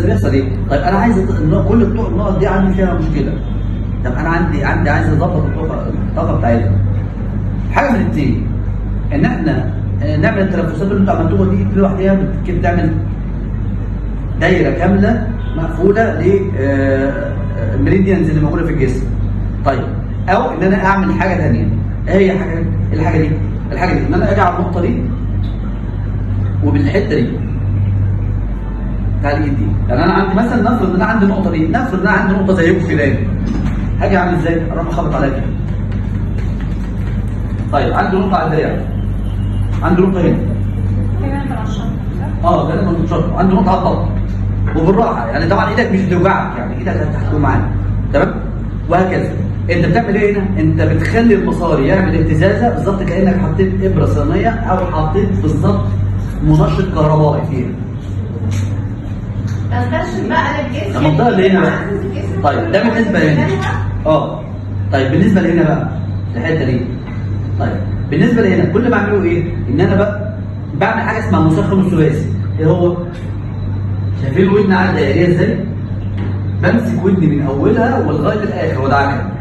بيحصل ايه؟ طيب انا عايز كل النقط دي عندي فيها مشكله. طب انا عندي عايز اظبط الطاقه بتاعتها. حاجه من الاثنين، ان احنا نعمل التنفسات اللي انتوا عملتوها دي لوحدها كده، تعمل دايره كامله مقفوله للمريديانز اللي موجوده في الجسم. طيب او ان انا اعمل حاجه ثانيه. ايه هي الحاجه دي؟ الحاجه دي ان انا اجي على النقطه دي وبالحته دي بتاع الايد دي. يعني انا عندي مثلا، نفرض ان انا عندي النقطه دي، نفرض ان انا عندي نقطه زيكم كده، هاجي اعمل ازاي؟ اروح اخبط عليها كده. طيب عندي نقطه على الدراع، عندي نقطه هنا ده انا بنشرب، عندي نقطه على البطن، وبالراحه يعني طبعا ايدك مش هتوجعك، يعني ايدك هتحكم معاك، تمام؟ وهكذا. انت بتعمل ايه هنا؟ انت بتخلي المسار يعمل اهتزازه بالظبط كانك حطيت ابره صينيه او حطيت بالظبط منشط كهربائي فيها. بنخش بقى للجسم المنطقه اللي هنا بقى. طيب ده بالنسبه لهنا. طيب بالنسبه لهنا بقى الحته دي. طيب بالنسبه لهنا كل ما اعمله ايه؟ ان انا بقى بعمل حاجه اسمها مسخن الثلاثي. ايه هو؟ شايفين الودن على دائريه ازاي؟ بمسك ودني من اولها ولغايه الاخر وادعكها.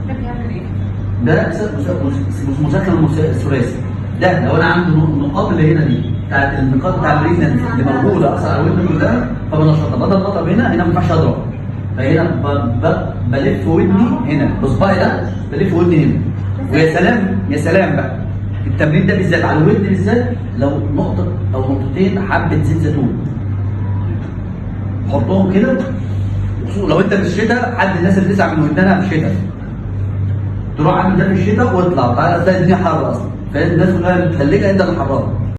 ده بيعمل ايه؟ ده مسخن الثلاثي. ده لو انا عندي النقاط اللي هنا دي بتاعت النقاط بتاع الريزنس اللي موجوده اصلا على الودن كلها، فبنشطها. بدل ما اضرب هنا ما ينفعش اضرب، فهنا بلف ودني هنا بصباعي ده، بلف ودني هنا. ويا سلام يا سلام بقى التمرين ده بالذات على الودن بالذات، لو نقطه او نقطتين حبه زيت زيتون حطهم كده. لو انت في الشتاء، حد الناس اللي بتسعى من ودنها في الشتاء تروح عامل ده في الشتاء واطلع، تعالى تلاقي الدنيا حر اصلا، فالناس كلها متثلجه، انت اللي حراره.